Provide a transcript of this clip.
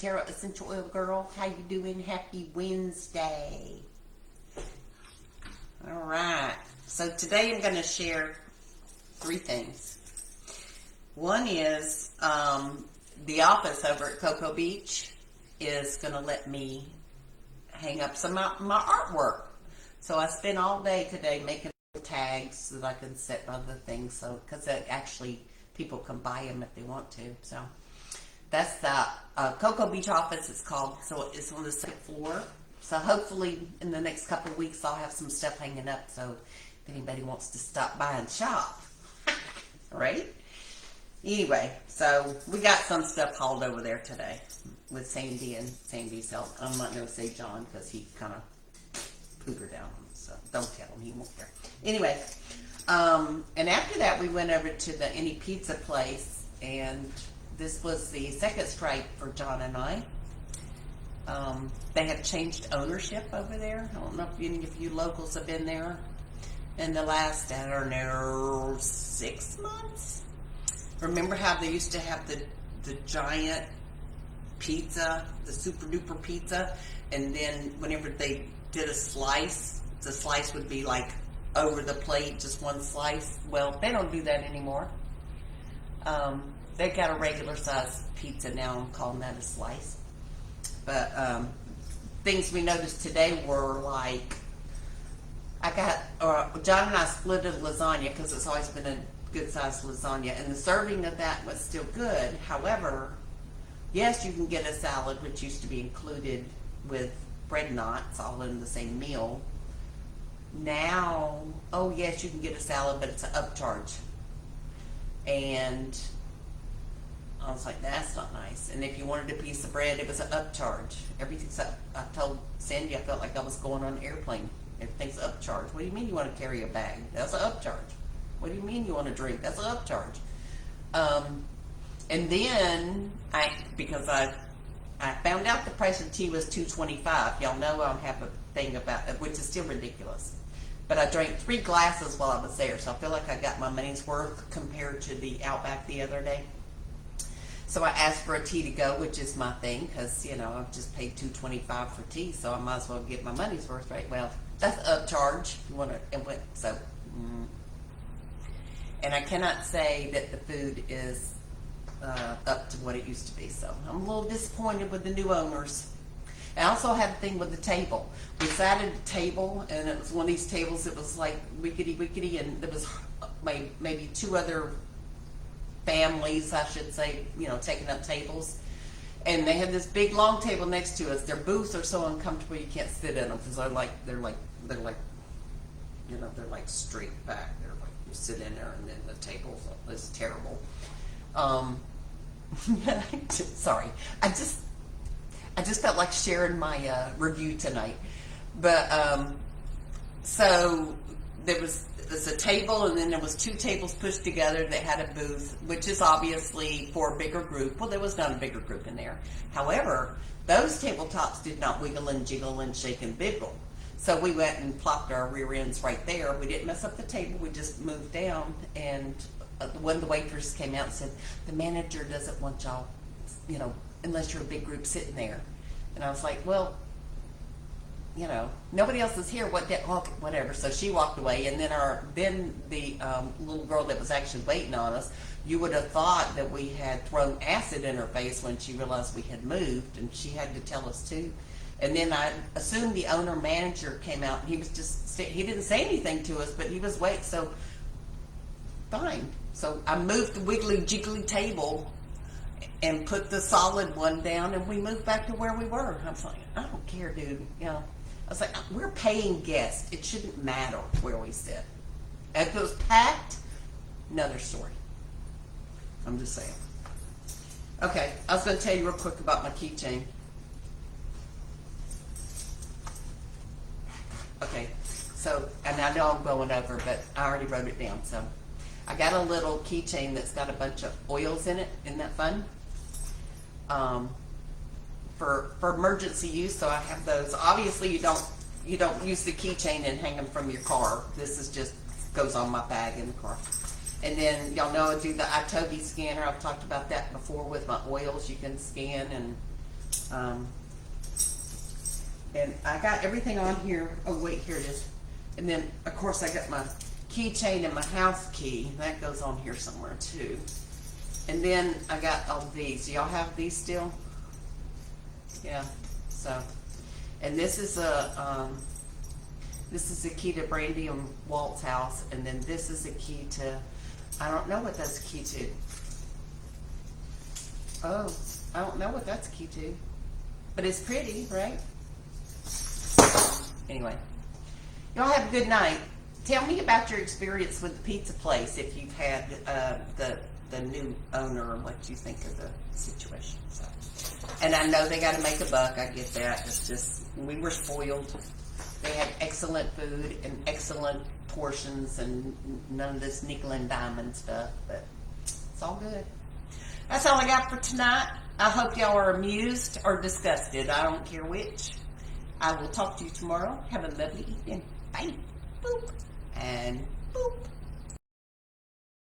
doTERRA Essential Oil Girl. How you doing? Happy Wednesday. All right. So today I'm going to share 3 things. One is the office over at Cocoa Beach is going to let me hang up some of my artwork. So I spent all day today making tags so that I can set other things. So because actually people can buy them if they want to. So that's the Cocoa Beach office, it's called. So it's on the 2nd floor. So hopefully in the next couple of weeks I'll have some stuff hanging up. So if anybody wants to stop by and shop, right? Anyway, so we got some stuff hauled over there today with Sandy and Sandy's help. I'm not going to say John because he kind of pooped her down. So don't tell him, he won't care. Anyway, and after that we went over to the Any Pizza place, and this was the second strike for John and I. They have changed ownership over there. I don't know if any of you locals have been there in the last, I don't know, 6 months. Remember how they used to have the giant pizza, the super duper pizza, and then whenever they did a slice, the slice would be like over the plate, just one slice. Well, they don't do that anymore. They got a regular size pizza now. I'm calling that a slice. But things we noticed today were like, John and I split a lasagna because it's always been a good sized lasagna, and the serving of that was still good. However, yes, you can get a salad, which used to be included with bread knots all in the same meal. Now, oh yes, you can get a salad, but it's an upcharge. And I was like, that's not nice. And if you wanted a piece of bread, it was an upcharge. Everything's up. I told Sandy I felt like I was going on an airplane. Everything's upcharge. What do you mean you want to carry a bag? That's an upcharge. What do you mean you want to drink? That's an upcharge. And then because I found out the price of tea was $2.25. Y'all know I don't have a thing about it, which is still ridiculous. But I drank 3 glasses while I was there, so I feel like I got my money's worth compared to the Outback the other day. So I asked for a tea to go, which is my thing, because, you know, I've just paid $2.25 for tea, so I might as well get my money's worth, right? Well, that's an upcharge. You want to, so, and I cannot say that the food is up to what it used to be, so I'm a little disappointed with the new owners. I also had a thing with the table. We sat at a table, and it was one of these tables that was like wickety, and there was maybe 2 other families, I should say, you know, taking up tables. And they had this big long table next to us. Their booths are so uncomfortable you can't sit in them because they're like, you know, they're like straight back. They're like, you sit in there and then the table is terrible. Sorry, I just felt like sharing my review tonight. But so there was a table, and then there was 2 tables pushed together that had a booth, which is obviously for a bigger group. Well, there was not a bigger group in there. However, those tabletops did not wiggle and jiggle and shake and biggle. So we went and plopped our rear ends right there. We didn't mess up the table. We just moved down, and one of the waiters came out and said, the manager doesn't want y'all, you know, unless you're a big group sitting there. And I was like, well, you know, nobody else is here. Whatever. So she walked away, and then the little girl that was actually waiting on us, you would have thought that we had thrown acid in her face when she realized we had moved, and she had to tell us too. And then I assumed the owner manager came out, and he was he didn't say anything to us, but he was waiting. So fine. So I moved the wiggly jiggly table and put the solid one down, and we moved back to where we were. I was like, I don't care, dude. You know, I was like, we're paying guests. It shouldn't matter where we sit. If it was packed, another story. I'm just saying. Okay, I was going to tell you real quick about my keychain. Okay, so, and I know I'm going over, but I already wrote it down. So I got a little keychain that's got a bunch of oils in it. Isn't that fun? For emergency use, so I have those. Obviously, you don't use the keychain and hang them from your car. This is just goes on my bag in the car. And then y'all know I do the iToby scanner. I've talked about that before with my oils. You can scan and Um, and I got everything on here. Oh wait, here it is. And then of course I got my keychain and my house key. That goes on here somewhere too. And then I got all these. Do y'all have these still? Yeah. So, and this is a key to Brandy and Walt's house, and then this is a key to, I don't know what that's a key to. Oh, I don't know what that's a key to, but it's pretty, right? Anyway, y'all have a good night. Tell me about your experience with the pizza place if you've had the new owner and what you think of the situation. So, and I know they got to make a buck. I get that. It's just we were spoiled. They had excellent food and excellent portions and none of this nickel and diamond stuff. But it's all good. That's all I got for tonight. I hope y'all are amused or disgusted. I don't care which. I will talk to you tomorrow. Have a lovely evening. Bye. Boop. And